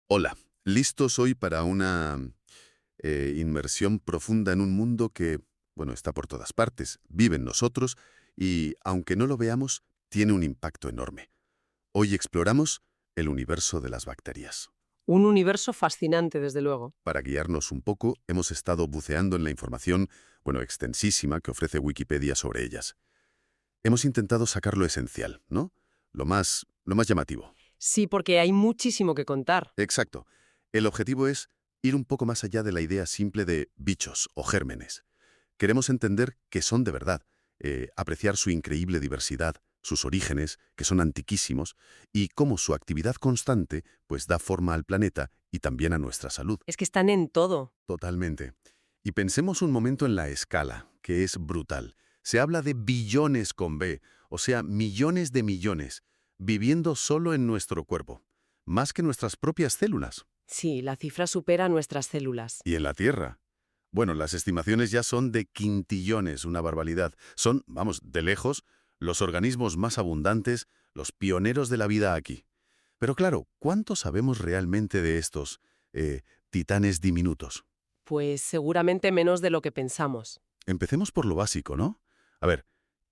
Hola, listos hoy para una inmersión profunda en un mundo que, bueno, está por todas partes, vive en nosotros y, aunque no lo veamos, tiene un impacto enorme. Hoy exploramos el universo de las bacterias. Un universo fascinante, desde luego. Para guiarnos un poco, hemos estado buceando en la información, bueno, extensísima que ofrece Wikipedia sobre ellas. Hemos intentado sacar lo esencial, ¿no? Lo más llamativo. Sí, porque hay muchísimo que contar. Exacto. El objetivo es ir un poco más allá de la idea simple de bichos o gérmenes. Queremos entender qué son de verdad, apreciar su increíble diversidad, sus orígenes, que son antiquísimos, y cómo su actividad constante pues da forma al planeta y también a nuestra salud. Es que están en todo. Totalmente. Y pensemos un momento en la escala, que es brutal. Se habla de billones con B, o sea, millones de millones, viviendo solo en nuestro cuerpo, más que nuestras propias células. Sí, la cifra supera nuestras células. ¿Y en la Tierra? Bueno, las estimaciones ya son de quintillones, una barbaridad. Son, vamos, de lejos, los organismos más abundantes, los pioneros de la vida aquí. Pero claro, ¿cuánto sabemos realmente de estos titanes diminutos? Pues seguramente menos de lo que pensamos. Empecemos por lo básico, ¿no? A ver,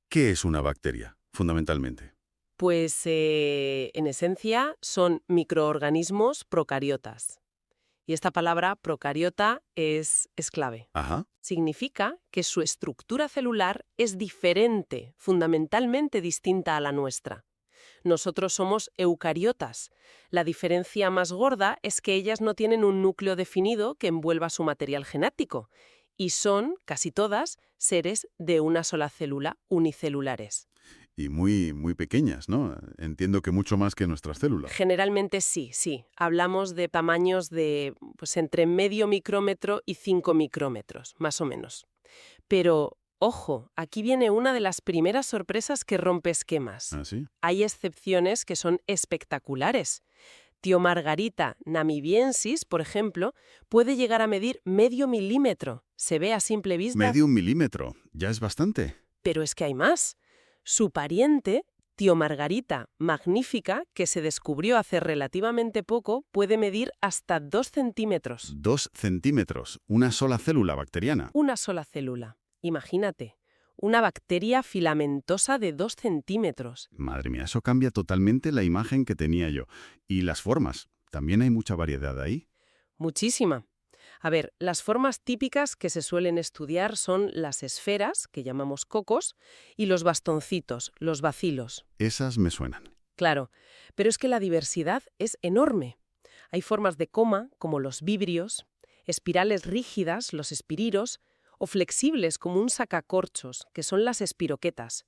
¿qué es una bacteria, fundamentalmente? Pues en esencia son microorganismos procariotas. Y esta palabra procariota es clave. Ajá. Significa que su estructura celular es diferente, fundamentalmente distinta a la nuestra. Nosotros somos eucariotas. La diferencia más gorda es que ellas no tienen un núcleo definido que envuelva su material genético y son, casi todas, seres de una sola célula, unicelulares. Y muy, muy pequeñas, ¿no? Entiendo que mucho más que nuestras células. Generalmente sí. Hablamos de tamaños de pues, entre medio micrómetro y 5 micrómetros, más o menos. Pero, ojo, aquí viene una de las primeras sorpresas que rompe esquemas. ¿Ah, sí? Hay excepciones que son espectaculares. Tiomargarita namibiensis, por ejemplo, puede llegar a medir medio milímetro. Se ve a simple vista, Medio milímetro, ya es bastante. pero es que hay más. Su pariente, Tiomargarita magnífica, que se descubrió hace relativamente poco, puede medir hasta 2 centímetros. 2 centímetros, una sola célula bacteriana. Una sola célula. Imagínate, una bacteria filamentosa de 2 centímetros. Madre mía, eso cambia totalmente la imagen que tenía yo. Y las formas, también hay mucha variedad ahí. Muchísima. A ver, las formas típicas que se suelen estudiar son las esferas, que llamamos cocos, y los bastoncitos, los bacilos. Esas me suenan. Claro, pero es que la diversidad es enorme. Hay formas de coma, como los vibrios, espirales rígidas, los espiriros, o flexibles, como un sacacorchos, que son las espiroquetas.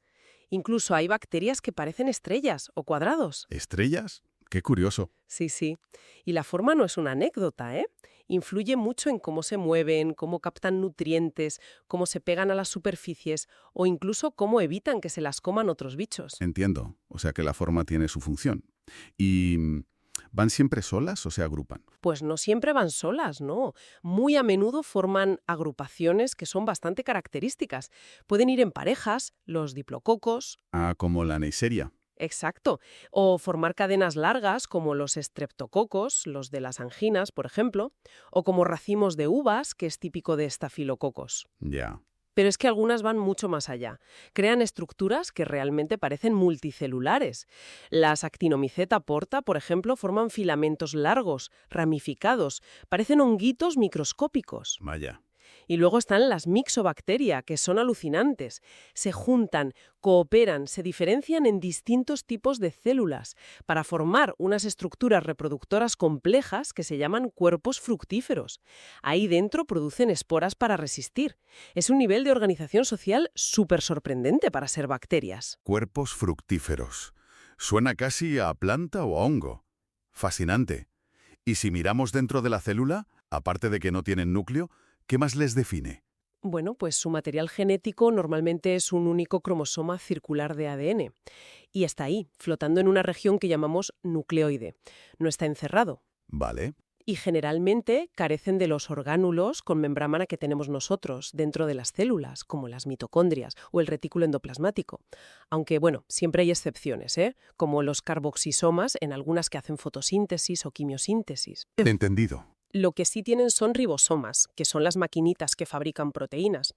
Incluso hay bacterias que parecen estrellas o cuadrados. ¿Estrellas? Qué curioso. Sí. Y la forma no es una anécdota, ¿eh? Influye mucho en cómo se mueven, cómo captan nutrientes, cómo se pegan a las superficies o incluso cómo evitan que se las coman otros bichos. Entiendo. O sea que la forma tiene su función. ¿Y van siempre solas o se agrupan? Pues no siempre van solas, ¿no? Muy a menudo forman agrupaciones que son bastante características. Pueden ir en parejas, los diplococos. Ah, como la Neisseria. Exacto. O formar cadenas largas como los estreptococos, los de las anginas, por ejemplo, o como racimos de uvas, que es típico de estafilococos. Ya. Pero es que algunas van mucho más allá. Crean estructuras que realmente parecen multicelulares. Las Actinomyceta porta, por ejemplo, forman filamentos largos, ramificados, parecen honguitos microscópicos. Vaya. Y luego están las mixobacteria, que son alucinantes. Se juntan, cooperan, se diferencian en distintos tipos de células para formar unas estructuras reproductoras complejas que se llaman cuerpos fructíferos. Ahí dentro producen esporas para resistir. Es un nivel de organización social súper sorprendente para ser bacterias. Cuerpos fructíferos. Suena casi a planta o a hongo. Fascinante. Y si miramos dentro de la célula, aparte de que no tienen núcleo, ¿qué más les define? Bueno, pues su material genético normalmente es un único cromosoma circular de ADN. Y está ahí, flotando en una región que llamamos nucleoide. No está encerrado. Vale. y generalmente carecen de los orgánulos con membrana que tenemos nosotros dentro de las células, como las mitocondrias o el retículo endoplasmático. Aunque, bueno, siempre hay excepciones, como los carboxisomas en algunas que hacen fotosíntesis o quimiosíntesis. Entendido. Lo que sí tienen son ribosomas, que son las maquinitas que fabrican proteínas.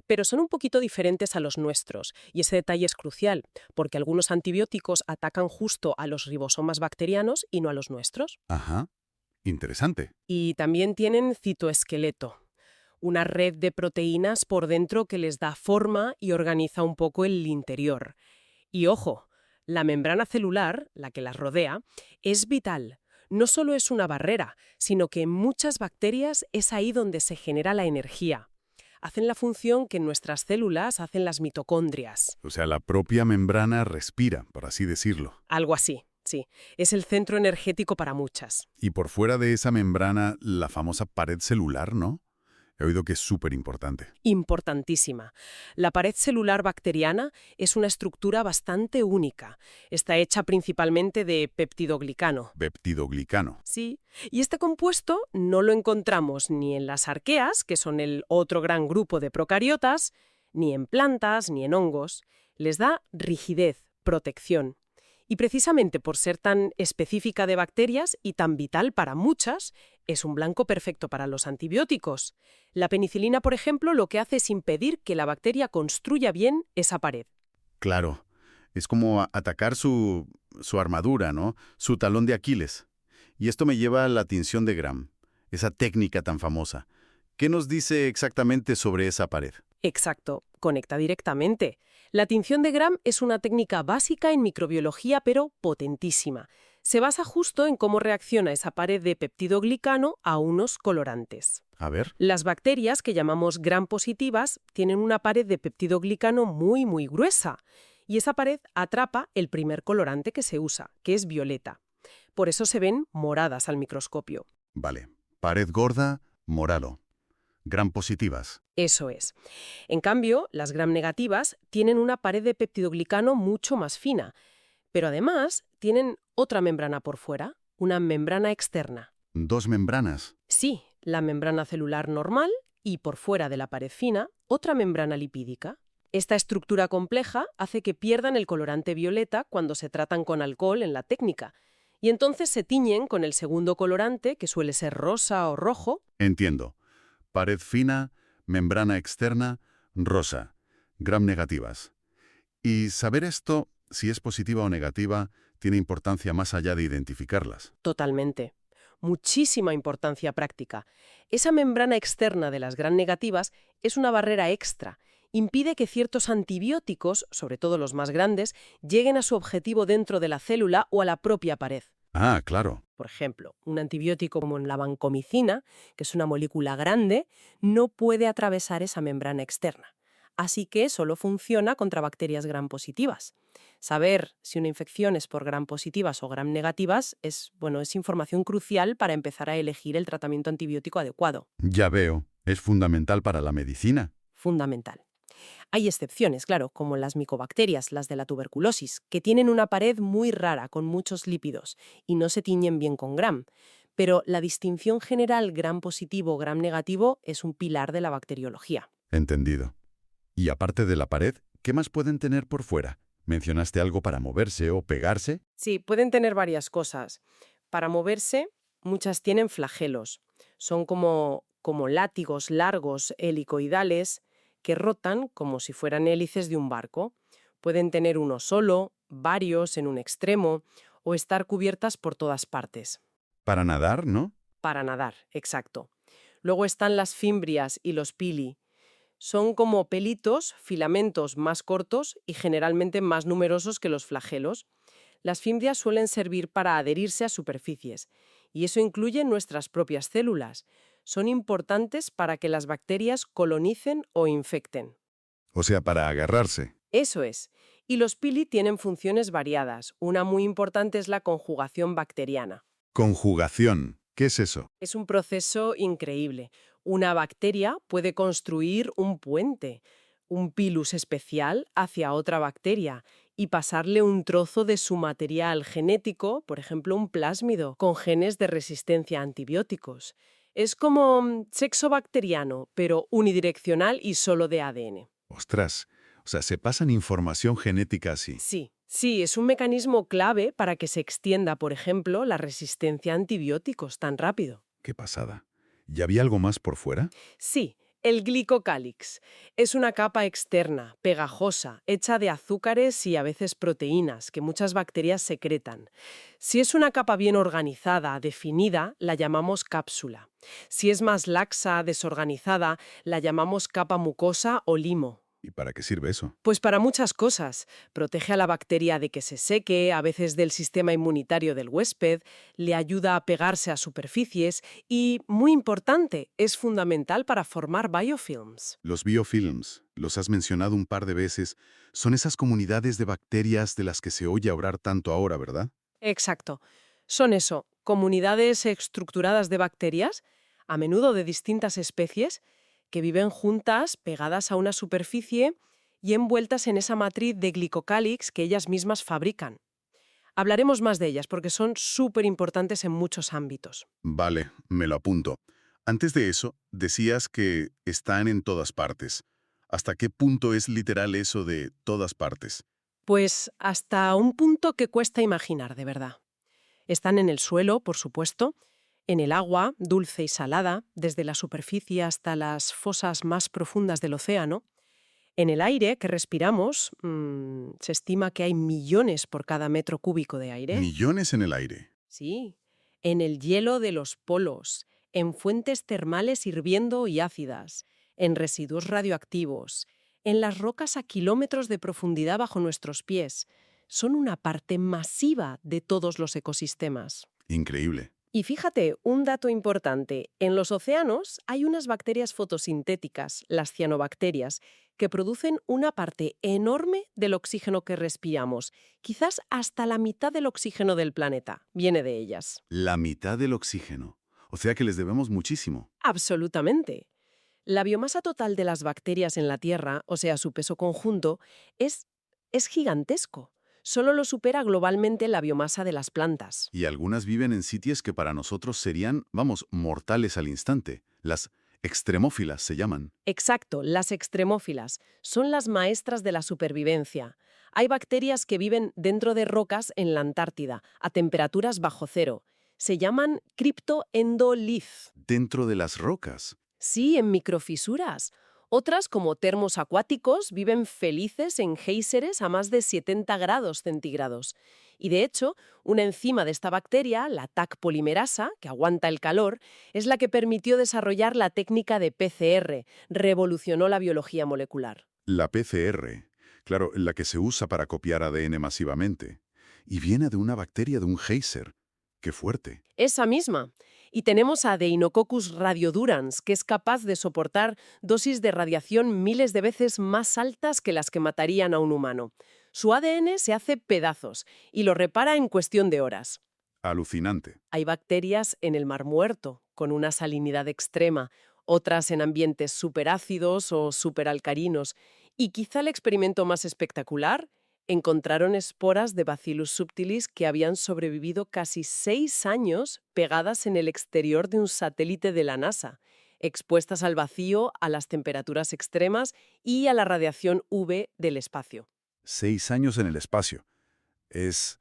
Pero son un poquito diferentes a los nuestros, y ese detalle es crucial, porque algunos antibióticos atacan justo a los ribosomas bacterianos y no a los nuestros. Ajá. Interesante. Y también tienen citoesqueleto, una red de proteínas por dentro que les da forma y organiza un poco el interior. Y ojo, la membrana celular, la que las rodea, es vital. No solo es una barrera, sino que en muchas bacterias es ahí donde se genera la energía. Hacen la función que en nuestras células hacen las mitocondrias. O sea, la propia membrana respira, por así decirlo. Algo así, sí. Es el centro energético para muchas. Y por fuera de esa membrana, la famosa pared celular, ¿no? He oído que es súper importante. Importantísima. La pared celular bacteriana es una estructura bastante única. Está hecha principalmente de peptidoglicano. Peptidoglicano. Sí, y este compuesto no lo encontramos ni en las arqueas, que son el otro gran grupo de procariotas, ni en plantas, ni en hongos. Les da rigidez, protección. Y precisamente por ser tan específica de bacterias y tan vital para muchas, es un blanco perfecto para los antibióticos. La penicilina, por ejemplo, lo que hace es impedir que la bacteria construya bien esa pared. Claro. Es como atacar su armadura, ¿no? Su talón de Aquiles. Y esto me lleva a la tinción de Gram, esa técnica tan famosa. ¿Qué nos dice exactamente sobre esa pared? Exacto, conecta directamente. La tinción de Gram es una técnica básica en microbiología, pero potentísima. Se basa justo en cómo reacciona esa pared de peptidoglicano a unos colorantes. A ver. Las bacterias, que llamamos Gram positivas, tienen una pared de peptidoglicano muy, muy gruesa. Y esa pared atrapa el primer colorante que se usa, que es violeta. Por eso se ven moradas al microscopio. Vale. Pared gorda, morado. Gram positivas. Eso es. En cambio, las Gram negativas tienen una pared de peptidoglicano mucho más fina, pero además tienen otra membrana por fuera, una membrana externa. Dos membranas. Sí, la membrana celular normal y por fuera de la pared fina, otra membrana lipídica. Esta estructura compleja hace que pierdan el colorante violeta cuando se tratan con alcohol en la técnica, y entonces se tiñen con el segundo colorante, que suele ser rosa o rojo. Entiendo. Pared fina, membrana externa, rosa. Gram negativas. Y saber esto, si es positiva o negativa, tiene importancia más allá de identificarlas. Totalmente. Muchísima importancia práctica. Esa membrana externa de las Gram negativas es una barrera extra. Impide que ciertos antibióticos, sobre todo los más grandes, lleguen a su objetivo dentro de la célula o a la propia pared. Ah, claro. Por ejemplo, un antibiótico como la vancomicina, que es una molécula grande, no puede atravesar esa membrana externa. Así que solo funciona contra bacterias Gram positivas. Saber si una infección es por Gram positivas o Gram negativas es información crucial para empezar a elegir el tratamiento antibiótico adecuado. Ya veo. Es fundamental para la medicina. Fundamental. Hay excepciones, claro, como las micobacterias, las de la tuberculosis, que tienen una pared muy rara con muchos lípidos y no se tiñen bien con Gram. Pero la distinción general Gram positivo, Gram negativo es un pilar de la bacteriología. Entendido. Y aparte de la pared, ¿qué más pueden tener por fuera? ¿Mencionaste algo para moverse o pegarse? Sí, pueden tener varias cosas. Para moverse, muchas tienen flagelos. Son como látigos largos helicoidales que rotan como si fueran hélices de un barco. Pueden tener uno solo, varios en un extremo, o estar cubiertas por todas partes. Para nadar, ¿no? Para nadar, exacto. Luego están las fimbrias y los pili. Son como pelitos, filamentos más cortos y generalmente más numerosos que los flagelos. Las fimbrias suelen servir para adherirse a superficies, y eso incluye nuestras propias células. Son importantes para que las bacterias colonicen o infecten. O sea, para agarrarse. Eso es. Y los pili tienen funciones variadas. Una muy importante es la conjugación bacteriana. Conjugación. ¿Qué es eso? Es un proceso increíble. Una bacteria puede construir un puente, un pilus especial hacia otra bacteria, y pasarle un trozo de su material genético, por ejemplo un plásmido, con genes de resistencia a antibióticos. Es como sexo bacteriano, pero unidireccional y solo de ADN. Ostras, o sea, se pasan información genética así. Sí, es un mecanismo clave para que se extienda, por ejemplo, la resistencia a antibióticos tan rápido. Qué pasada. ¿Y había algo más por fuera? Sí, el glicocálix. Es una capa externa, pegajosa, hecha de azúcares y a veces proteínas que muchas bacterias secretan. Si es una capa bien organizada, definida, la llamamos cápsula. Si es más laxa, desorganizada, la llamamos capa mucosa o limo. ¿Y para qué sirve eso? Pues para muchas cosas. Protege a la bacteria de que se seque, a veces del sistema inmunitario del huésped, le ayuda a pegarse a superficies y, muy importante, es fundamental para formar biofilms. Los biofilms, los has mencionado un par de veces, son esas comunidades de bacterias de las que se oye hablar tanto ahora, ¿verdad? Exacto. Son eso, comunidades estructuradas de bacterias, a menudo de distintas especies, que viven juntas, pegadas a una superficie y envueltas en esa matriz de glicocálix que ellas mismas fabrican. Hablaremos más de ellas porque son súper importantes en muchos ámbitos. Vale, me lo apunto. Antes de eso, decías que están en todas partes. ¿Hasta qué punto es literal eso de todas partes? Pues hasta un punto que cuesta imaginar, de verdad. Están en el suelo, por supuesto, en el agua, dulce y salada, desde la superficie hasta las fosas más profundas del océano. En el aire que respiramos, se estima que hay millones por cada metro cúbico de aire. Millones en el aire. Sí. En el hielo de los polos, en fuentes termales hirviendo y ácidas, en residuos radioactivos, en las rocas a kilómetros de profundidad bajo nuestros pies. Son una parte masiva de todos los ecosistemas. Increíble. Y fíjate, un dato importante, en los océanos hay unas bacterias fotosintéticas, las cianobacterias, que producen una parte enorme del oxígeno que respiramos. Quizás hasta la mitad del oxígeno del planeta viene de ellas. La mitad del oxígeno. O sea que les debemos muchísimo. Absolutamente. La biomasa total de las bacterias en la Tierra, o sea, su peso conjunto, es gigantesco. Solo lo supera globalmente la biomasa de las plantas. Y algunas viven en sitios que para nosotros serían, vamos, mortales al instante. Las extremófilas se llaman. Exacto, las extremófilas son las maestras de la supervivencia. Hay bacterias que viven dentro de rocas en la Antártida, a temperaturas bajo cero. Se llaman criptoendolith. Dentro de las rocas. Sí, en microfisuras. Otras, como termos acuáticos, viven felices en géiseres a más de 70 grados centígrados. Y de hecho, una enzima de esta bacteria, la Taq polimerasa, que aguanta el calor, es la que permitió desarrollar la técnica de PCR, revolucionó la biología molecular. La PCR. Claro, la que se usa para copiar ADN masivamente. Y viene de una bacteria de un geyser. ¡Qué fuerte! Esa misma. Y tenemos a Deinococcus radiodurans, que es capaz de soportar dosis de radiación miles de veces más altas que las que matarían a un humano. Su ADN se hace pedazos y lo repara en cuestión de horas. Alucinante. Hay bacterias en el Mar Muerto, con una salinidad extrema, otras en ambientes superácidos o superalcalinos. Y quizá el experimento más espectacular, encontraron esporas de Bacillus subtilis que habían sobrevivido casi 6 años pegadas en el exterior de un satélite de la NASA, expuestas al vacío, a las temperaturas extremas y a la radiación UV del espacio. 6 años en el espacio. Es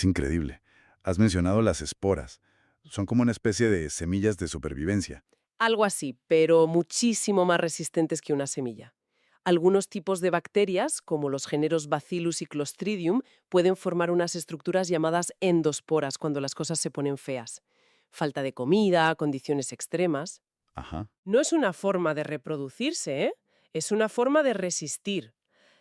increíble. Has mencionado las esporas. Son como una especie de semillas de supervivencia. Algo así, pero muchísimo más resistentes que una semilla. Algunos tipos de bacterias, como los géneros Bacillus y Clostridium, pueden formar unas estructuras llamadas endosporas cuando las cosas se ponen feas. Falta de comida, condiciones extremas. Ajá. No es una forma de reproducirse, ¿eh? Es una forma de resistir.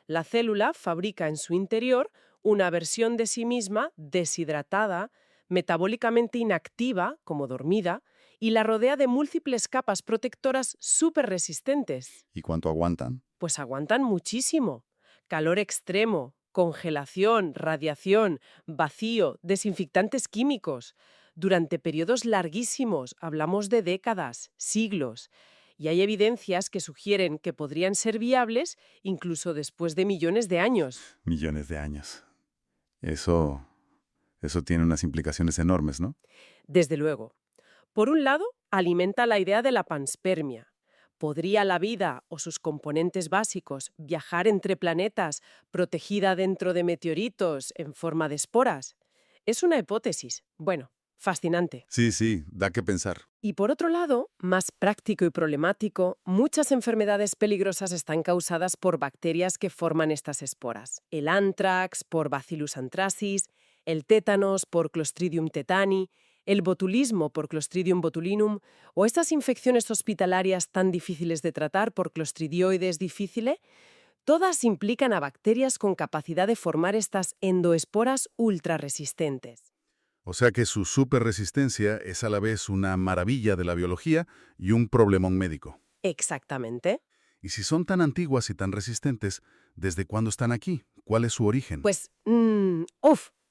La célula fabrica en su interior una versión de sí misma deshidratada, metabólicamente inactiva, como dormida, y la rodea de múltiples capas protectoras súper resistentes. ¿Y cuánto aguantan? Pues aguantan muchísimo. Calor extremo, congelación, radiación, vacío, desinfectantes químicos. Durante periodos larguísimos, hablamos de décadas, siglos. y hay evidencias que sugieren que podrían ser viables incluso después de millones de años. Millones de años. Eso tiene unas implicaciones enormes, ¿no? Desde luego. Por un lado, alimenta la idea de la panspermia. ¿Podría la vida o sus componentes básicos viajar entre planetas protegida dentro de meteoritos en forma de esporas? Es una hipótesis. Bueno, fascinante. Sí, da que pensar. Y por otro lado, más práctico y problemático, muchas enfermedades peligrosas están causadas por bacterias que forman estas esporas. El anthrax por Bacillus anthracis, el tétanos por Clostridium tetani, el botulismo por Clostridium botulinum o estas infecciones hospitalarias tan difíciles de tratar por Clostridioides difficile, todas implican a bacterias con capacidad de formar estas endoesporas ultrarresistentes. O sea que su superresistencia es a la vez una maravilla de la biología y un problemón médico. Exactamente. Y si son tan antiguas y tan resistentes, ¿desde cuándo están aquí? ¿Cuál es su origen? Pues,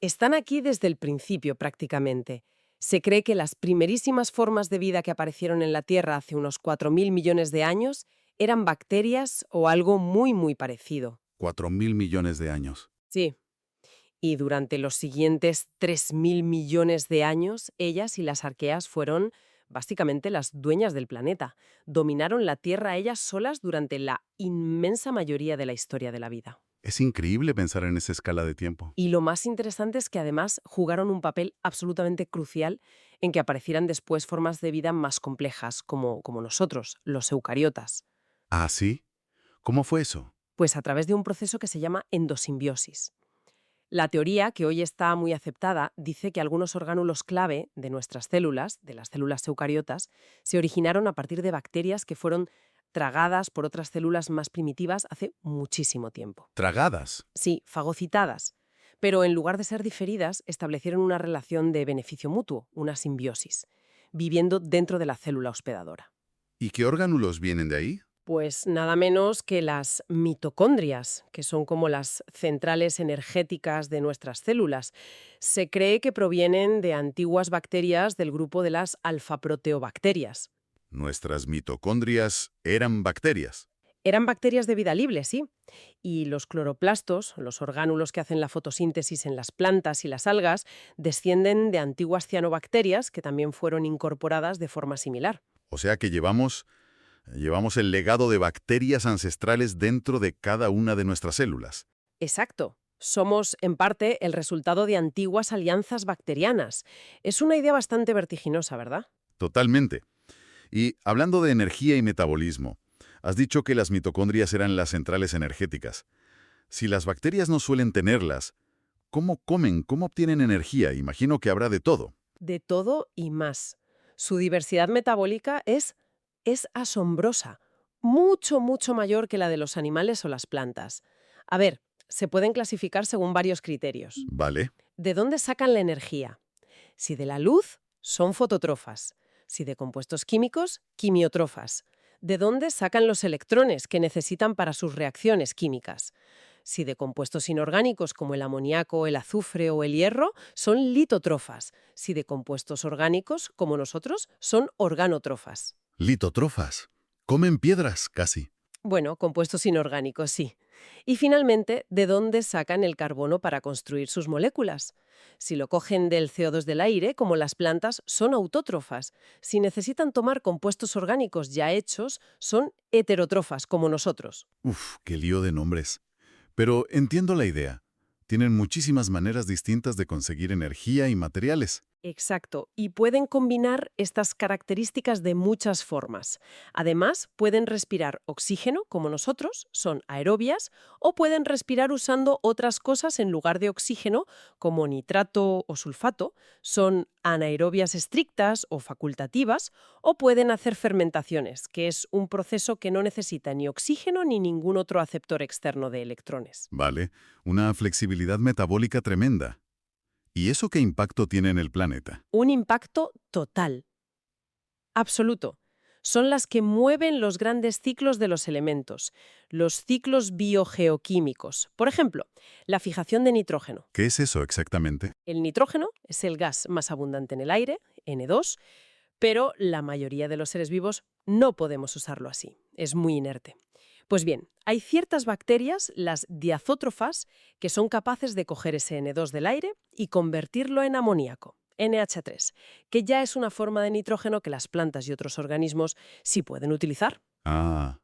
están aquí desde el principio prácticamente. Se cree que las primerísimas formas de vida que aparecieron en la Tierra hace unos 4.000 millones de años eran bacterias o algo muy parecido. 4.000 millones de años. Sí. Y durante los siguientes 3.000 millones de años, ellas y las arqueas fueron básicamente las dueñas del planeta. Dominaron la Tierra ellas solas durante la inmensa mayoría de la historia de la vida. Es increíble pensar en esa escala de tiempo. Y lo más interesante es que además jugaron un papel absolutamente crucial en que aparecieran después formas de vida más complejas, como nosotros, los eucariotas. ¿Ah, sí? ¿Cómo fue eso? Pues a través de un proceso que se llama endosimbiosis. La teoría, que hoy está muy aceptada, dice que algunos orgánulos clave de nuestras células, de las células eucariotas, se originaron a partir de bacterias que fueron tragadas por otras células más primitivas hace muchísimo tiempo. ¿Tragadas? Sí, fagocitadas. Pero en lugar de ser diferidas, establecieron una relación de beneficio mutuo, una simbiosis, viviendo dentro de la célula hospedadora. ¿Y qué orgánulos vienen de ahí? Pues nada menos que las mitocondrias, que son como las centrales energéticas de nuestras células. Se cree que provienen de antiguas bacterias del grupo de las alfaproteobacterias. Nuestras mitocondrias eran bacterias. Eran bacterias de vida libre, sí. Y los cloroplastos, los orgánulos que hacen la fotosíntesis en las plantas y las algas, descienden de antiguas cianobacterias que también fueron incorporadas de forma similar. O sea que llevamos el legado de bacterias ancestrales dentro de cada una de nuestras células. Exacto. Somos, en parte, el resultado de antiguas alianzas bacterianas. Es una idea bastante vertiginosa, ¿verdad? Totalmente. Y hablando de energía y metabolismo, has dicho que las mitocondrias eran las centrales energéticas. Si las bacterias no suelen tenerlas, ¿cómo comen? ¿Cómo obtienen energía? Imagino que habrá de todo. De todo y más. Su diversidad metabólica es asombrosa. Mucho mayor que la de los animales o las plantas. A ver, se pueden clasificar según varios criterios. Vale. ¿De dónde sacan la energía? Si de la luz, son fototrofas. Si de compuestos químicos, quimiotrofas. ¿De dónde sacan los electrones que necesitan para sus reacciones químicas? Si de compuestos inorgánicos como el amoníaco, el azufre o el hierro, son litótrofas. Si de compuestos orgánicos, como nosotros, son organotrofas. Litótrofas. Comen piedras, casi. Bueno, compuestos inorgánicos, sí. Y finalmente, ¿de dónde sacan el carbono para construir sus moléculas? Si lo cogen del CO2 del aire, como las plantas, son autótrofas. Si necesitan tomar compuestos orgánicos ya hechos, son heterótrofas, como nosotros. Uf, qué lío de nombres. Pero entiendo la idea. Tienen muchísimas maneras distintas de conseguir energía y materiales. Exacto, y pueden combinar estas características de muchas formas. Además, pueden respirar oxígeno, como nosotros, son aerobias, o pueden respirar usando otras cosas en lugar de oxígeno, como nitrato o sulfato, son anaerobias estrictas o facultativas, o pueden hacer fermentaciones, que es un proceso que no necesita ni oxígeno ni ningún otro aceptor externo de electrones. Vale, una flexibilidad metabólica tremenda. ¿Y eso qué impacto tiene en el planeta? Un impacto total. Absoluto. Son las que mueven los grandes ciclos de los elementos, los ciclos biogeoquímicos. Por ejemplo, la fijación de nitrógeno. ¿Qué es eso exactamente? El nitrógeno es el gas más abundante en el aire, N2, pero la mayoría de los seres vivos No podemos usarlo así, es muy inerte. Pues bien, hay ciertas bacterias, las diazótrofas, que son capaces de coger ese N2 del aire y convertirlo en amoníaco, NH3, que ya es una forma de nitrógeno que las plantas y otros organismos sí pueden utilizar. Ah,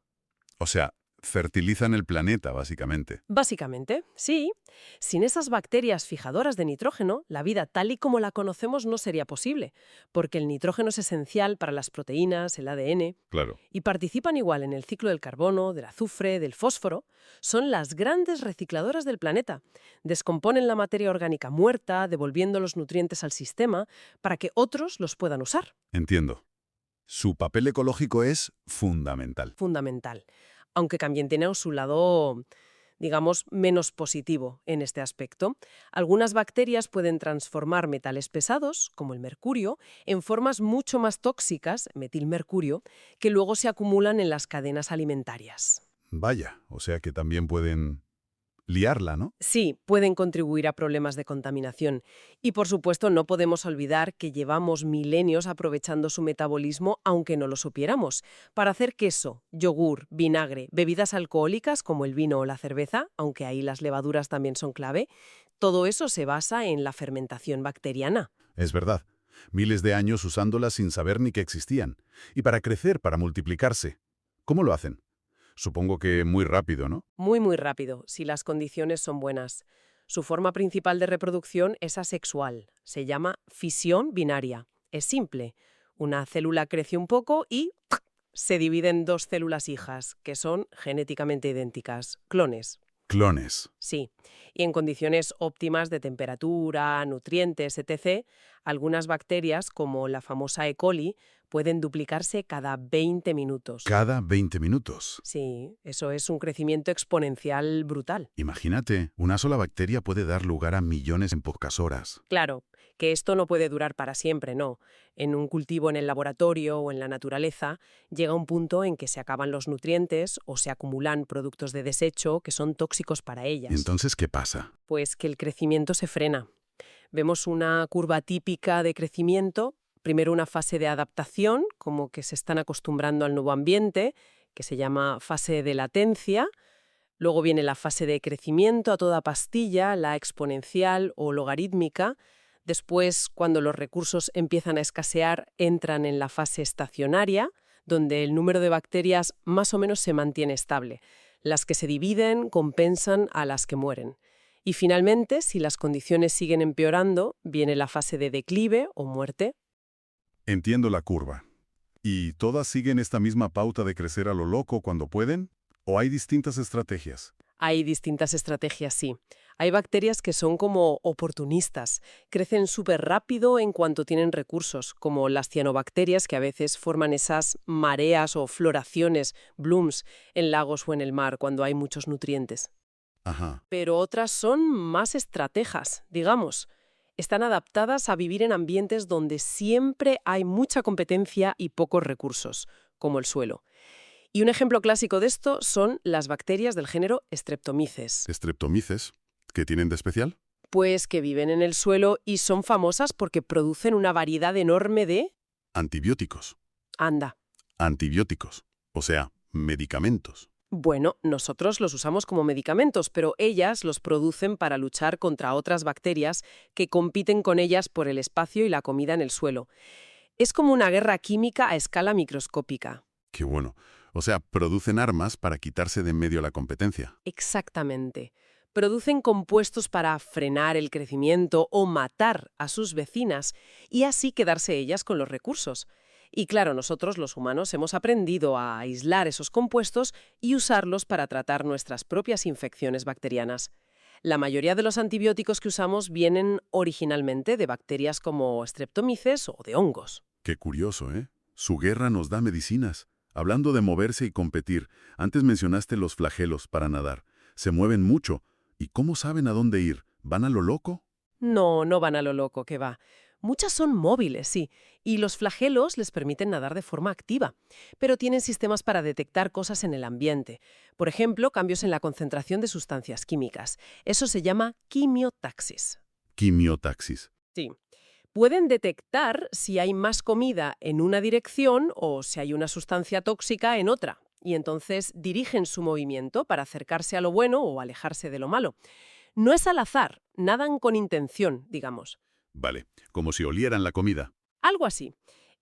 o sea, fertilizan el planeta, básicamente. Básicamente, sí. Sin esas bacterias fijadoras de nitrógeno, la vida tal y como la conocemos no sería posible, porque el nitrógeno es esencial para las proteínas, el ADN, Claro. y participan igual en el ciclo del carbono, del azufre, del fósforo. Son las grandes recicladoras del planeta. Descomponen la materia orgánica muerta, devolviendo los nutrientes al sistema para que otros los puedan usar. Entiendo. Su papel ecológico es fundamental. Fundamental. Aunque también tiene su lado, digamos, menos positivo en este aspecto. Algunas bacterias pueden transformar metales pesados, como el mercurio, en formas mucho más tóxicas, metilmercurio, que luego se acumulan en las cadenas alimentarias. Vaya, o sea que también pueden liarla, ¿no? Sí, pueden contribuir a problemas de contaminación. Y por supuesto no podemos olvidar que llevamos milenios aprovechando su metabolismo aunque no lo supiéramos, para hacer queso, yogur, vinagre, bebidas alcohólicas como el vino o la cerveza, aunque ahí las levaduras también son clave. Todo eso se basa en la fermentación bacteriana. Es verdad. Miles de años usándolas sin saber ni que existían. Y para crecer, para multiplicarse. ¿Cómo lo hacen? Supongo que muy rápido, ¿no? Muy, muy rápido, si las condiciones son buenas. Su forma principal de reproducción es asexual. Se llama fisión binaria. Es simple. Una célula crece un poco y se divide en dos células hijas, que son genéticamente idénticas, clones. Clones. Sí, y en condiciones óptimas de temperatura, nutrientes, etc., algunas bacterias, como la famosa E. coli, pueden duplicarse cada 20 minutos. Cada 20 minutos. Sí, eso es un crecimiento exponencial brutal. Imagínate, una sola bacteria puede dar lugar a millones en pocas horas. Claro, que esto no puede durar para siempre, no. En un cultivo en el laboratorio o en la naturaleza llega un punto en que se acaban los nutrientes o se acumulan productos de desecho que son tóxicos para ellas. Entonces, ¿qué pasa? Pues que el crecimiento se frena. Vemos una curva típica de crecimiento, primero una fase de adaptación, como que se están acostumbrando al nuevo ambiente, que se llama fase de latencia. Luego viene la fase de crecimiento a toda pastilla, la exponencial o logarítmica. Después, cuando los recursos empiezan a escasear, entran en la fase estacionaria, donde el número de bacterias más o menos se mantiene estable. Las que se dividen compensan a las que mueren. Y finalmente, si las condiciones siguen empeorando, viene la fase de declive o muerte. Entiendo la curva. ¿Y todas siguen esta misma pauta de crecer a lo loco cuando pueden? ¿O hay distintas estrategias? Hay distintas estrategias, sí. Hay bacterias que son como oportunistas. Crecen súper rápido en cuanto tienen recursos, como las cianobacterias que a veces forman esas mareas o floraciones, blooms, en lagos o en el mar cuando hay muchos nutrientes. Ajá. Pero otras son más estrategas, digamos. Están adaptadas a vivir en ambientes donde siempre hay mucha competencia y pocos recursos, como el suelo. Y un ejemplo clásico de esto son las bacterias del género Streptomyces. ¿Streptomyces? ¿Qué tienen de especial? Pues que viven en el suelo y son famosas porque producen una variedad enorme de... Antibióticos. Anda. Antibióticos. O sea, medicamentos. Bueno, nosotros los usamos como medicamentos, pero ellas los producen para luchar contra otras bacterias que compiten con ellas por el espacio y la comida en el suelo. Es como una guerra química a escala microscópica. Qué bueno. O sea, producen armas para quitarse de en medio la competencia. Exactamente. Producen compuestos para frenar el crecimiento o matar a sus vecinas y así quedarse ellas con los recursos. Y claro, nosotros los humanos hemos aprendido a aislar esos compuestos y usarlos para tratar nuestras propias infecciones bacterianas. La mayoría de los antibióticos que usamos vienen originalmente de bacterias como Streptomyces o de hongos. Qué curioso, ¿eh? Su guerra nos da medicinas. Hablando de moverse y competir, antes mencionaste los flagelos para nadar. Se mueven mucho. ¿Y cómo saben a dónde ir? ¿Van a lo loco? No, no van a lo loco, que va. Muchas son móviles, sí, y los flagelos les permiten nadar de forma activa, pero tienen sistemas para detectar cosas en el ambiente. Por ejemplo, cambios en la concentración de sustancias químicas. Eso se llama quimiotaxis. Quimiotaxis. Sí. Pueden detectar si hay más comida en una dirección o si hay una sustancia tóxica en otra, y entonces dirigen su movimiento para acercarse a lo bueno o alejarse de lo malo. No es al azar, nadan con intención, digamos. Vale, como si olieran la comida. Algo así.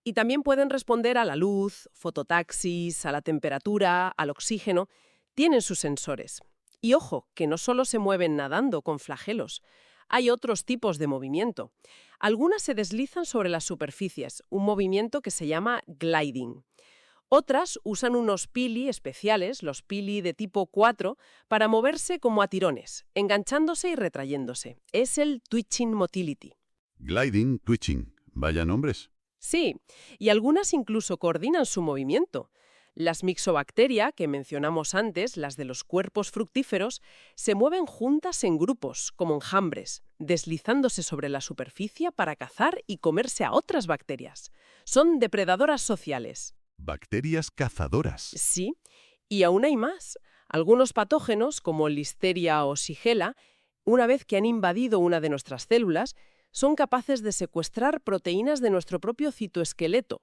Y también pueden responder a la luz, fototaxis, a la temperatura, al oxígeno. Tienen sus sensores. Y ojo, que no solo se mueven nadando con flagelos. Hay otros tipos de movimiento. Algunas se deslizan sobre las superficies, un movimiento que se llama gliding. Otras usan unos pili especiales, los pili de tipo 4, para moverse como a tirones, enganchándose y retrayéndose. Es el twitching motility. Gliding, twitching. Vaya nombres. Sí, y algunas incluso coordinan su movimiento. Las mixobacteria, que mencionamos antes, las de los cuerpos fructíferos, se mueven juntas en grupos, como enjambres, deslizándose sobre la superficie para cazar y comerse a otras bacterias. Son depredadoras sociales. Bacterias cazadoras. Sí, y aún hay más. Algunos patógenos, como Listeria o Shigella, una vez que han invadido una de nuestras células, son capaces de secuestrar proteínas de nuestro propio citoesqueleto.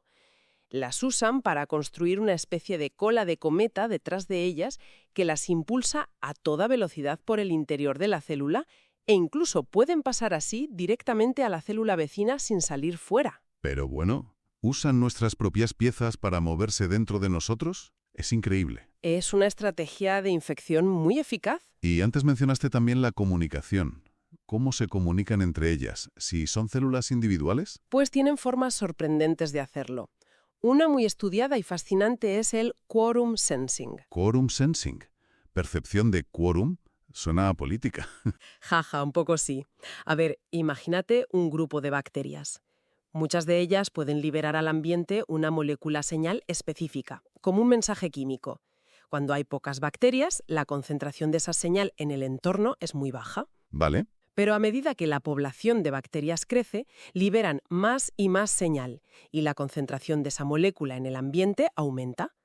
Las usan para construir una especie de cola de cometa detrás de ellas que las impulsa a toda velocidad por el interior de la célula e incluso pueden pasar así directamente a la célula vecina sin salir fuera. Pero bueno, ¿usan nuestras propias piezas para moverse dentro de nosotros? Es increíble. Es una estrategia de infección muy eficaz. Y antes mencionaste también la comunicación. ¿Cómo se comunican entre ellas? ¿Si son células individuales? Pues tienen formas sorprendentes de hacerlo. Una muy estudiada y fascinante es el quorum sensing. Quorum sensing. Percepción de quórum. Suena a política. Jaja, un poco sí. A ver, imagínate un grupo de bacterias. Muchas de ellas pueden liberar al ambiente una molécula señal específica, como un mensaje químico. Cuando hay pocas bacterias, la concentración de esa señal en el entorno es muy baja. ¿Vale? Pero a medida que la población de bacterias crece, liberan más y más señal, y la concentración de esa molécula en el ambiente aumenta.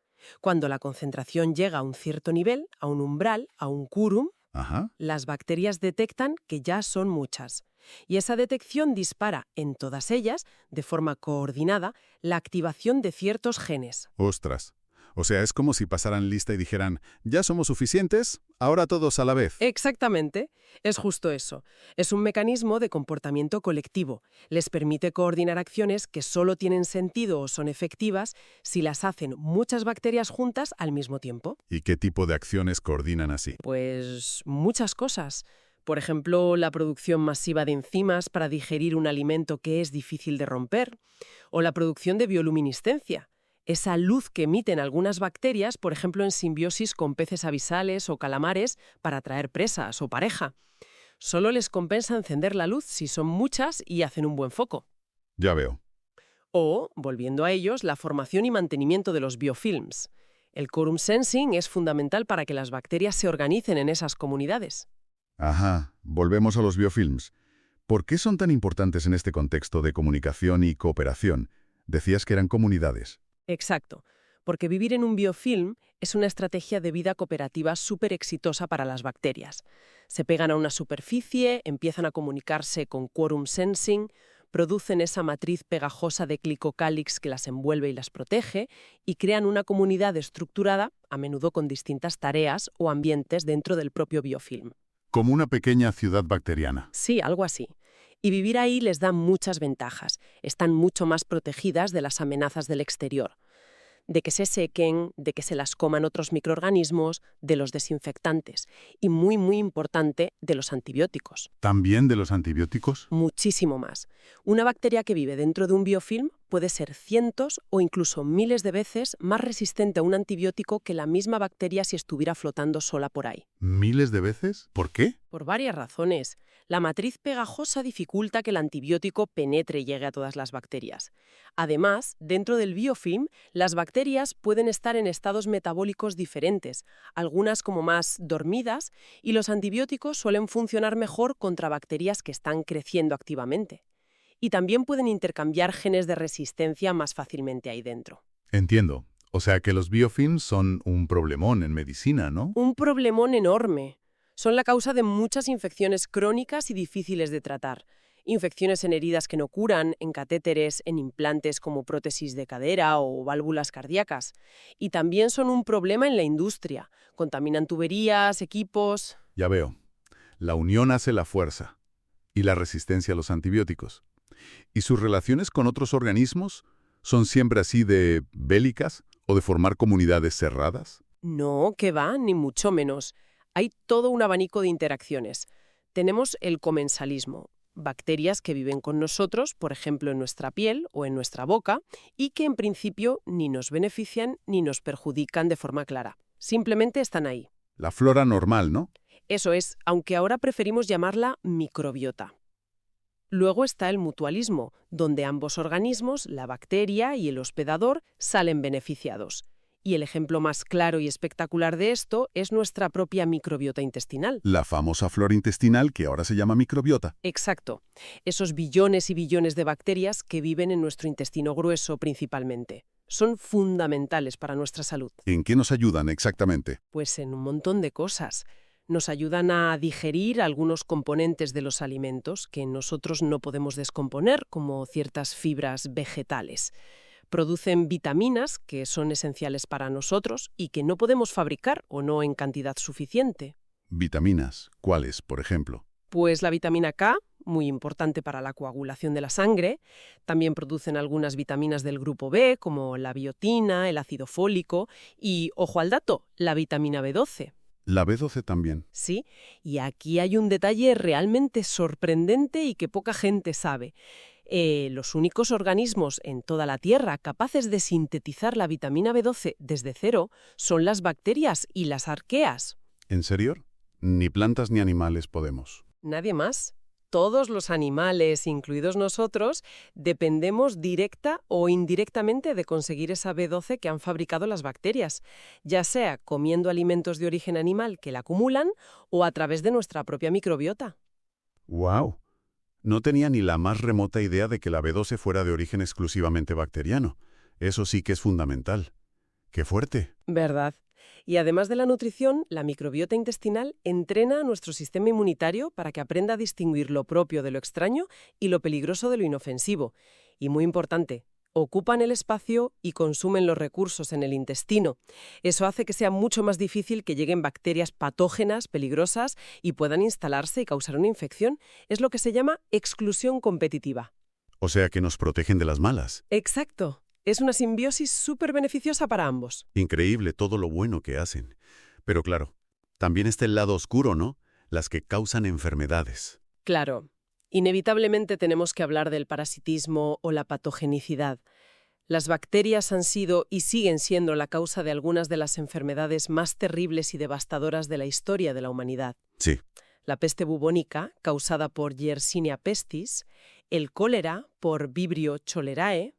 Cuando la concentración llega a un cierto nivel, a un umbral, a un quorum, Ajá. las bacterias detectan que ya son muchas. Y esa detección dispara en todas ellas, de forma coordinada, la activación de ciertos genes. Ostras. O sea, es como si pasaran lista y dijeran, ya somos suficientes, ahora todos a la vez. Exactamente. Es justo eso. Es un mecanismo de comportamiento colectivo. Les permite coordinar acciones que solo tienen sentido o son efectivas si las hacen muchas bacterias juntas al mismo tiempo. ¿Y qué tipo de acciones coordinan así? Pues muchas cosas. Por ejemplo, la producción masiva de enzimas para digerir un alimento que es difícil de romper, o la producción de bioluminiscencia. Esa luz que emiten algunas bacterias, por ejemplo en simbiosis con peces abisales o calamares, para atraer presas o pareja. Solo les compensa encender la luz si son muchas y hacen un buen foco. Ya veo. O, volviendo a ellos, la formación y mantenimiento de los biofilms. El quorum sensing es fundamental para que las bacterias se organicen en esas comunidades. Ajá, volvemos a los biofilms. ¿Por qué son tan importantes en este contexto de comunicación y cooperación? Decías que eran comunidades. Exacto, porque vivir en un biofilm es una estrategia de vida cooperativa súper exitosa para las bacterias. Se pegan a una superficie, empiezan a comunicarse con quorum sensing, producen esa matriz pegajosa de glicocálix que las envuelve y las protege, y crean una comunidad estructurada, a menudo con distintas tareas o ambientes dentro del propio biofilm. Como una pequeña ciudad bacteriana. Sí, algo así. Y vivir ahí les da muchas ventajas. Están mucho más protegidas de las amenazas del exterior. De que se sequen, de que se las coman otros microorganismos, de los desinfectantes. Y muy, muy importante, de los antibióticos. ¿También de los antibióticos? Muchísimo más. Una bacteria que vive dentro de un biofilm puede ser cientos o incluso miles de veces más resistente a un antibiótico que la misma bacteria si estuviera flotando sola por ahí. ¿Miles de veces? ¿Por qué? Por varias razones. La matriz pegajosa dificulta que el antibiótico penetre y llegue a todas las bacterias. Además, dentro del biofilm, las bacterias pueden estar en estados metabólicos diferentes, algunas como más dormidas, y los antibióticos suelen funcionar mejor contra bacterias que están creciendo activamente. Y también pueden intercambiar genes de resistencia más fácilmente ahí dentro. Entiendo. O sea que los biofilms son un problemón en medicina, ¿no? Un problemón enorme. Son la causa de muchas infecciones crónicas y difíciles de tratar. Infecciones en heridas que no curan, en catéteres, en implantes como prótesis de cadera o válvulas cardíacas. Y también son un problema en la industria. Contaminan tuberías, equipos. Ya veo. La unión hace la fuerza y la resistencia a los antibióticos. ¿Y sus relaciones con otros organismos son siempre así de bélicas o de formar comunidades cerradas? No, que va, ni mucho menos. Hay todo un abanico de interacciones. Tenemos el comensalismo, bacterias que viven con nosotros, por ejemplo, en nuestra piel o en nuestra boca, y que en principio ni nos benefician ni nos perjudican de forma clara. Simplemente están ahí. La flora normal, ¿no? Eso es, aunque ahora preferimos llamarla microbiota. Luego está el mutualismo, donde ambos organismos, la bacteria y el hospedador, salen beneficiados. Y el ejemplo más claro y espectacular de esto es nuestra propia microbiota intestinal. La famosa flora intestinal que ahora se llama microbiota. Exacto. Esos billones y billones de bacterias que viven en nuestro intestino grueso principalmente. Son fundamentales para nuestra salud. ¿En qué nos ayudan exactamente? Pues en un montón de cosas. Nos ayudan a digerir algunos componentes de los alimentos que nosotros no podemos descomponer, como ciertas fibras vegetales. Producen vitaminas que son esenciales para nosotros y que no podemos fabricar o no en cantidad suficiente. Vitaminas. ¿Cuáles, por ejemplo? Pues la vitamina K, muy importante para la coagulación de la sangre. También producen algunas vitaminas del grupo B, como la biotina, el ácido fólico y, ojo al dato, la vitamina B12. La B12 también. Sí, y aquí hay un detalle realmente sorprendente y que poca gente sabe. Los únicos organismos en toda la Tierra capaces de sintetizar la vitamina B12 desde cero son las bacterias y las arqueas. ¿En serio? Ni plantas ni animales podemos. Nadie más. Todos los animales, incluidos nosotros, dependemos directa o indirectamente de conseguir esa B12 que han fabricado las bacterias, ya sea comiendo alimentos de origen animal que la acumulan o a través de nuestra propia microbiota. ¡Wow! No tenía ni la más remota idea de que la B12 fuera de origen exclusivamente bacteriano. Eso sí que es fundamental. ¡Qué fuerte! ¿Verdad? Y además de la nutrición, la microbiota intestinal entrena a nuestro sistema inmunitario para que aprenda a distinguir lo propio de lo extraño y lo peligroso de lo inofensivo. Y muy importante, ocupan el espacio y consumen los recursos en el intestino. Eso hace que sea mucho más difícil que lleguen bacterias patógenas, peligrosas, y puedan instalarse y causar una infección. Es lo que se llama exclusión competitiva. O sea que nos protegen de las malas. Exacto. Es una simbiosis súper beneficiosa para ambos. Increíble todo lo bueno que hacen. Pero claro, también está el lado oscuro, ¿no? Las que causan enfermedades. Claro. Inevitablemente tenemos que hablar del parasitismo o la patogenicidad. Las bacterias han sido y siguen siendo la causa de algunas de las enfermedades más terribles y devastadoras de la historia de la humanidad. Sí. La peste bubónica, causada por Yersinia pestis, el cólera por Vibrio cholerae,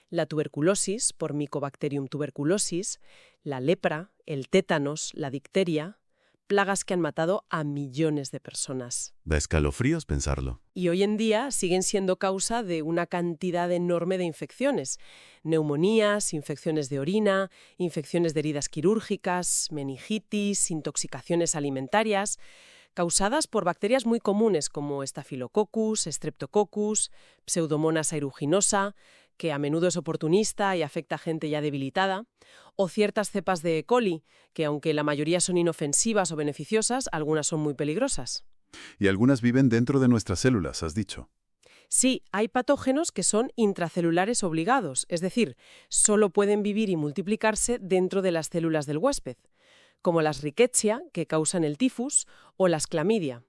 la tuberculosis por Mycobacterium tuberculosis, la lepra, el tétanos, la difteria, plagas que han matado a millones de personas. Da escalofríos pensarlo. Y hoy en día siguen siendo causa de una cantidad enorme de infecciones. Neumonías, infecciones de orina, infecciones de heridas quirúrgicas, meningitis, intoxicaciones alimentarias, causadas por bacterias muy comunes como Staphylococcus, Streptococcus, Pseudomonas aeruginosa, que a menudo es oportunista y afecta a gente ya debilitada, o ciertas cepas de E. coli, que aunque la mayoría son inofensivas o beneficiosas, algunas son muy peligrosas. Y algunas viven dentro de nuestras células, has dicho. Sí, hay patógenos que son intracelulares obligados, es decir, solo pueden vivir y multiplicarse dentro de las células del huésped, como las Rickettsia, que causan el tifus, o las clamidia.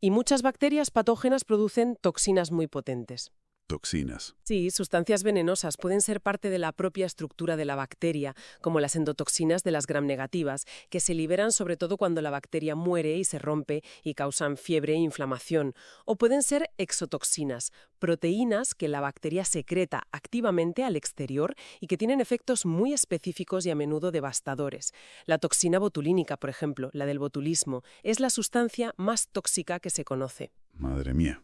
Y muchas bacterias patógenas producen toxinas muy potentes. Toxinas. Sí, sustancias venenosas pueden ser parte de la propia estructura de la bacteria, como las endotoxinas de las gram-negativas, que se liberan sobre todo cuando la bacteria muere y se rompe y causan fiebre e inflamación. O pueden ser exotoxinas, proteínas que la bacteria secreta activamente al exterior y que tienen efectos muy específicos y a menudo devastadores. La toxina botulínica, por ejemplo, la del botulismo, es la sustancia más tóxica que se conoce. Madre mía.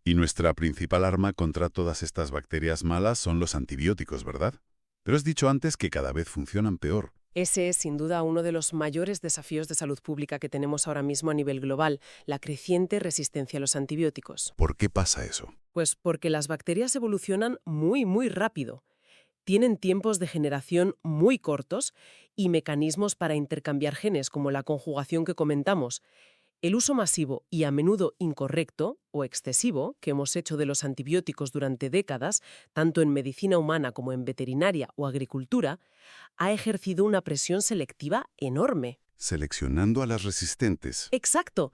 Y nuestra principal arma contra todas estas bacterias malas son los antibióticos, ¿verdad? Pero has dicho antes que cada vez funcionan peor. Ese es sin duda uno de los mayores desafíos de salud pública que tenemos ahora mismo a nivel global, la creciente resistencia a los antibióticos. ¿Por qué pasa eso? Pues porque las bacterias evolucionan muy rápido. Tienen tiempos de generación muy cortos y mecanismos para intercambiar genes, como la conjugación que comentamos. El uso masivo y a menudo incorrecto o excesivo que hemos hecho de los antibióticos durante décadas, tanto en medicina humana como en veterinaria o agricultura, ha ejercido una presión selectiva enorme. Seleccionando a las resistentes. Exacto.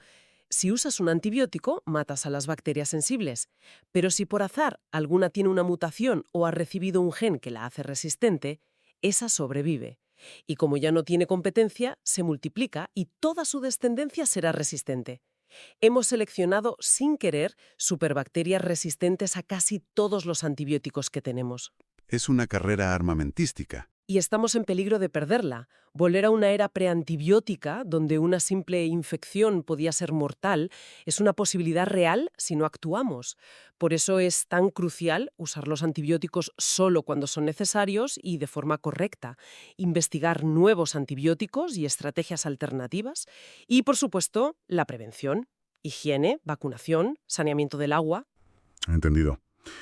Si usas un antibiótico, matas a las bacterias sensibles. Pero si por azar alguna tiene una mutación o ha recibido un gen que la hace resistente, esa sobrevive. Y como ya no tiene competencia, se multiplica y toda su descendencia será resistente. Hemos seleccionado sin querer superbacterias resistentes a casi todos los antibióticos que tenemos. Es una carrera armamentística. Y estamos en peligro de perderla, volver a una era preantibiótica donde una simple infección podía ser mortal, es una posibilidad real si no actuamos. Por eso es tan crucial usar los antibióticos solo cuando son necesarios y de forma correcta, investigar nuevos antibióticos y estrategias alternativas y, por supuesto, la prevención, higiene, vacunación, saneamiento del agua. Entendido.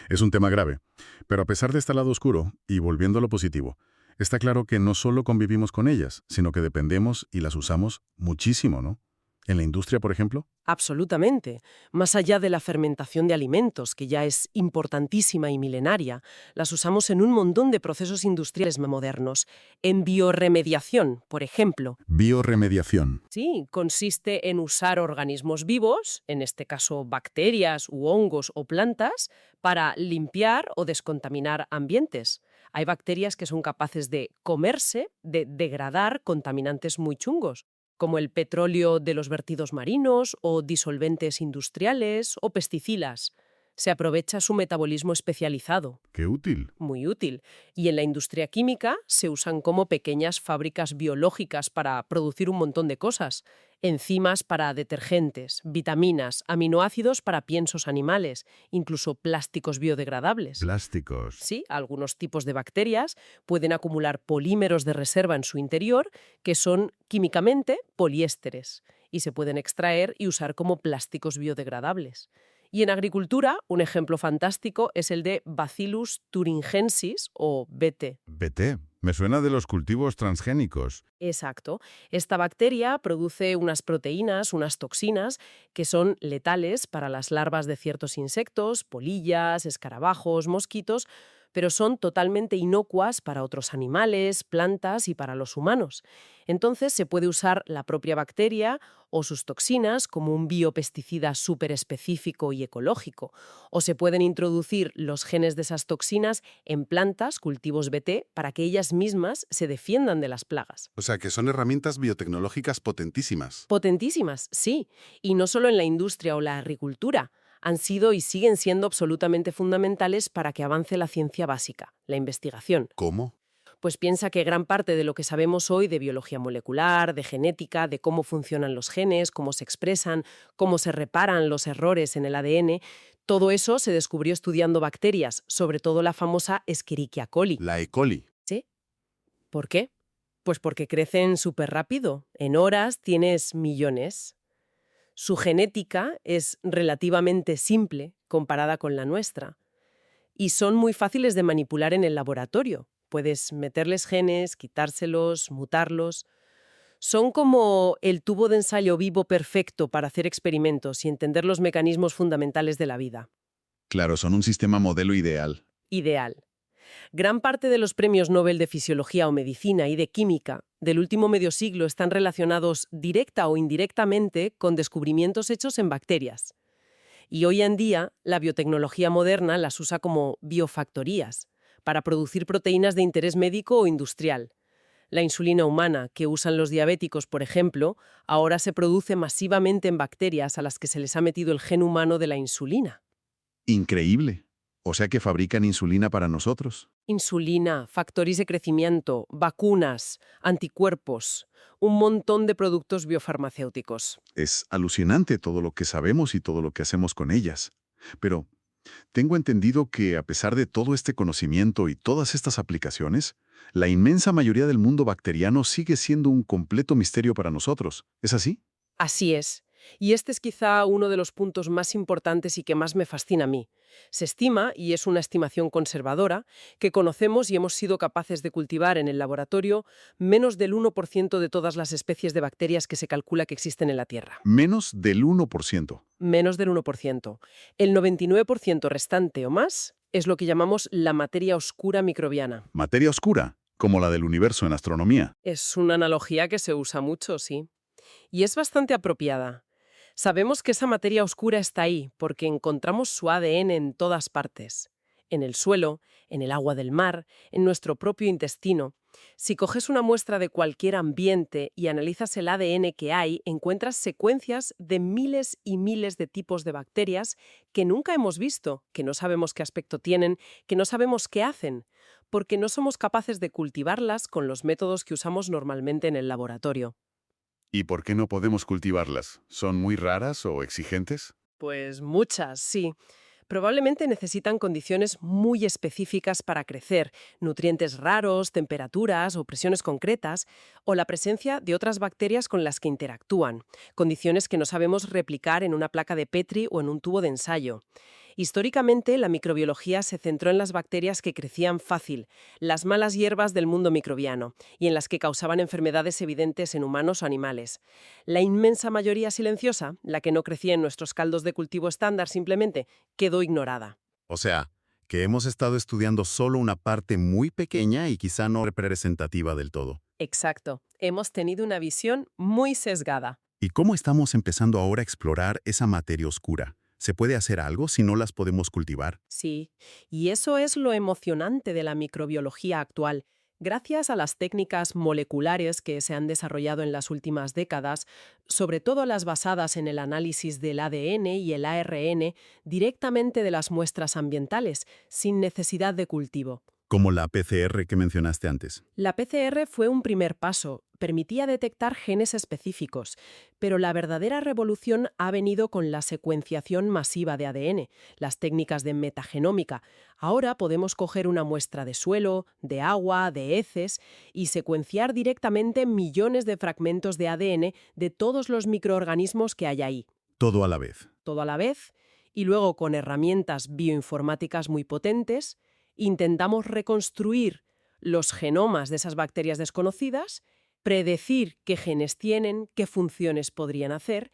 Es un tema grave. Pero a pesar de este lado oscuro, y volviendo a lo positivo, está claro que no solo convivimos con ellas, sino que dependemos y las usamos muchísimo, ¿no? En la industria, por ejemplo. Absolutamente. Más allá de la fermentación de alimentos, que ya es importantísima y milenaria, las usamos en un montón de procesos industriales modernos. En biorremediación, por ejemplo. Biorremediación. Sí, consiste en usar organismos vivos, en este caso bacterias u hongos o plantas, para limpiar o descontaminar ambientes. Hay bacterias que son capaces de comerse, de degradar contaminantes muy chungos, como el petróleo de los vertidos marinos o disolventes industriales o pesticidas. Se aprovecha su metabolismo especializado. ¡Qué útil! Muy útil. Y en la industria química se usan como pequeñas fábricas biológicas para producir un montón de cosas. Enzimas para detergentes, vitaminas, aminoácidos para piensos animales, incluso plásticos biodegradables. Plásticos. Sí, algunos tipos de bacterias pueden acumular polímeros de reserva en su interior que son químicamente poliésteres y se pueden extraer y usar como plásticos biodegradables. Y en agricultura, un ejemplo fantástico es el de Bacillus thuringiensis o BT. BT. Me suena de los cultivos transgénicos. Exacto. Esta bacteria produce unas proteínas, unas toxinas, que son letales para las larvas de ciertos insectos, polillas, escarabajos, mosquitos, pero son totalmente inocuas para otros animales, plantas y para los humanos. Entonces se puede usar la propia bacteria o sus toxinas como un biopesticida súper específico y ecológico, o se pueden introducir los genes de esas toxinas en plantas, cultivos BT, para que ellas mismas se defiendan de las plagas. O sea, que son herramientas biotecnológicas potentísimas. Potentísimas, sí, y no solo en la industria o la agricultura. Han sido y siguen siendo absolutamente fundamentales para que avance la ciencia básica, la investigación. ¿Cómo? Pues piensa que gran parte de lo que sabemos hoy de biología molecular, de genética, de cómo funcionan los genes, cómo se expresan, cómo se reparan los errores en el ADN, todo eso se descubrió estudiando bacterias, sobre todo la famosa Escherichia coli. La E. coli. ¿Sí? ¿Por qué? Pues porque crecen súper rápido. En horas tienes millones. Su genética es relativamente simple comparada con la nuestra. Y son muy fáciles de manipular en el laboratorio. Puedes meterles genes, quitárselos, mutarlos. Son como el tubo de ensayo vivo perfecto para hacer experimentos y entender los mecanismos fundamentales de la vida. Claro, son un sistema modelo ideal. Ideal. Gran parte de los premios Nobel de Fisiología o Medicina y de Química del último medio siglo están relacionados directa o indirectamente con descubrimientos hechos en bacterias. Y hoy en día, la biotecnología moderna las usa como biofactorías, para producir proteínas de interés médico o industrial. La insulina humana que usan los diabéticos, por ejemplo, ahora se produce masivamente en bacterias a las que se les ha metido el gen humano de la insulina. Increíble. O sea que fabrican insulina para nosotros. Insulina, factores de crecimiento, vacunas, anticuerpos, un montón de productos biofarmacéuticos. Es alucinante todo lo que sabemos y todo lo que hacemos con ellas. Pero, Tengo entendido que, a pesar de todo este conocimiento y todas estas aplicaciones, la inmensa mayoría del mundo bacteriano sigue siendo un completo misterio para nosotros. ¿Es así? Así es. Y este es quizá uno de los puntos más importantes y que más me fascina a mí. Se estima, y es una estimación conservadora, que conocemos y hemos sido capaces de cultivar en el laboratorio menos del 1% de todas las especies de bacterias que se calcula que existen en la Tierra. Menos del 1%. Menos del 1%. El 99% restante o más es lo que llamamos la materia oscura microbiana. Materia oscura, como la del universo en astronomía. Es una analogía que se usa mucho, sí. Y es bastante apropiada. Sabemos que esa materia oscura está ahí porque encontramos su ADN en todas partes. En el suelo, en el agua del mar, en nuestro propio intestino. Si coges una muestra de cualquier ambiente y analizas el ADN que hay, encuentras secuencias de miles y miles de tipos de bacterias que nunca hemos visto, que no sabemos qué aspecto tienen, que no sabemos qué hacen, porque no somos capaces de cultivarlas con los métodos que usamos normalmente en el laboratorio. ¿Y por qué no podemos cultivarlas? ¿Son muy raras o exigentes? Pues muchas, sí. Probablemente necesitan condiciones muy específicas para crecer, nutrientes raros, temperaturas o presiones concretas, o la presencia de otras bacterias con las que interactúan, condiciones que no sabemos replicar en una placa de Petri o en un tubo de ensayo. Históricamente, la microbiología se centró en las bacterias que crecían fácil, las malas hierbas del mundo microbiano, y en las que causaban enfermedades evidentes en humanos o animales. La inmensa mayoría silenciosa, la que no crecía en nuestros caldos de cultivo estándar simplemente, quedó ignorada. O sea, que hemos estado estudiando solo una parte muy pequeña y quizá no representativa del todo. Exacto. Hemos tenido una visión muy sesgada. ¿Y cómo estamos empezando ahora a explorar esa materia oscura? ¿Se puede hacer algo si no las podemos cultivar? Sí, y eso es lo emocionante de la microbiología actual. Gracias a las técnicas moleculares que se han desarrollado en las últimas décadas, sobre todo las basadas en el análisis del ADN y el ARN directamente de las muestras ambientales, sin necesidad de cultivo. Como la PCR que mencionaste antes. La PCR fue un primer paso, permitía detectar genes específicos, pero la verdadera revolución ha venido con la secuenciación masiva de ADN, las técnicas de metagenómica. Ahora podemos coger una muestra de suelo, de agua, de heces y secuenciar directamente millones de fragmentos de ADN de todos los microorganismos que hay ahí. Todo a la vez. Todo a la vez, y luego con herramientas bioinformáticas muy potentes, intentamos reconstruir los genomas de esas bacterias desconocidas, predecir qué genes tienen, qué funciones podrían hacer.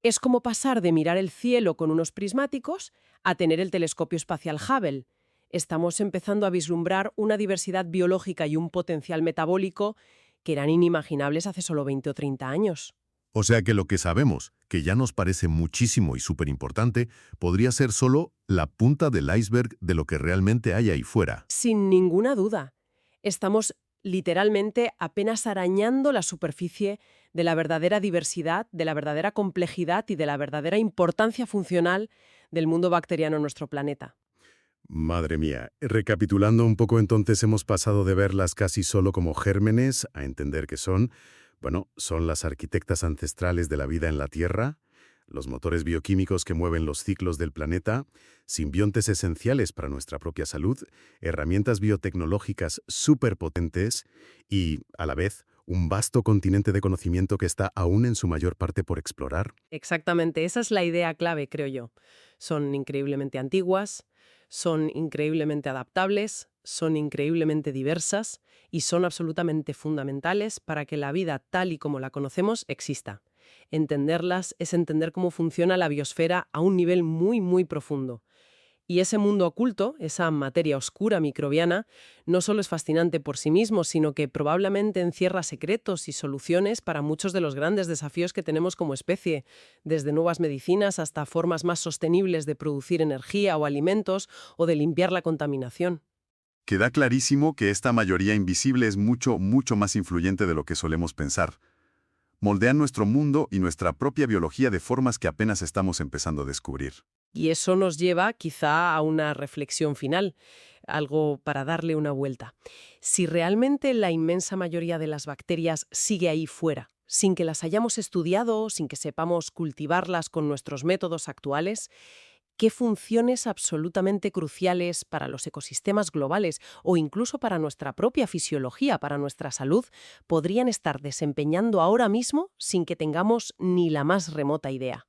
Es como pasar de mirar el cielo con unos prismáticos a tener el telescopio espacial Hubble. Estamos empezando a vislumbrar una diversidad biológica y un potencial metabólico que eran inimaginables hace solo 20 o 30 años. O sea que lo que sabemos, que ya nos parece muchísimo y súper importante, podría ser solo la punta del iceberg de lo que realmente hay ahí fuera. Sin ninguna duda. Estamos literalmente apenas arañando la superficie de la verdadera diversidad, de la verdadera complejidad y de la verdadera importancia funcional del mundo bacteriano en nuestro planeta. Madre mía, recapitulando un poco entonces hemos pasado de verlas casi solo como gérmenes a entender que son las arquitectas ancestrales de la vida en la Tierra, los motores bioquímicos que mueven los ciclos del planeta, simbiontes esenciales para nuestra propia salud, herramientas biotecnológicas superpotentes y, a la vez, un vasto continente de conocimiento que está aún en su mayor parte por explorar. Exactamente, esa es la idea clave, creo yo. Son increíblemente antiguas, son increíblemente adaptables, son increíblemente diversas y son absolutamente fundamentales para que la vida tal y como la conocemos exista. Entenderlas es entender cómo funciona la biosfera a un nivel muy, muy profundo. Y ese mundo oculto, esa materia oscura microbiana, no solo es fascinante por sí mismo, sino que probablemente encierra secretos y soluciones para muchos de los grandes desafíos que tenemos como especie, desde nuevas medicinas hasta formas más sostenibles de producir energía o alimentos o de limpiar la contaminación. Queda clarísimo que esta mayoría invisible es mucho, mucho más influyente de lo que solemos pensar. Moldean nuestro mundo y nuestra propia biología de formas que apenas estamos empezando a descubrir. Y eso nos lleva quizá a una reflexión final, algo para darle una vuelta. Si realmente la inmensa mayoría de las bacterias sigue ahí fuera, sin que las hayamos estudiado, sin que sepamos cultivarlas con nuestros métodos actuales, qué funciones absolutamente cruciales para los ecosistemas globales o incluso para nuestra propia fisiología, para nuestra salud, podrían estar desempeñando ahora mismo sin que tengamos ni la más remota idea.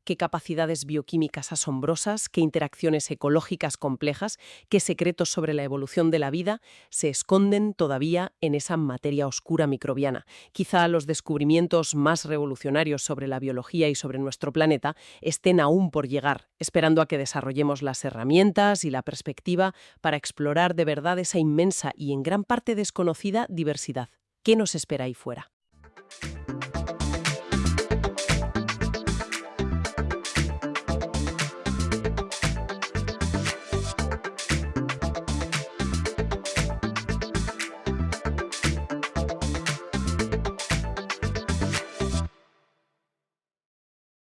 Qué capacidades bioquímicas asombrosas, qué interacciones ecológicas complejas, qué secretos sobre la evolución de la vida se esconden todavía en esa materia oscura microbiana. Quizá los descubrimientos más revolucionarios sobre la biología y sobre nuestro planeta estén aún por llegar, esperando a que desarrollemos las herramientas y la perspectiva para explorar de verdad esa inmensa y en gran parte desconocida diversidad. ¿Qué nos espera ahí fuera?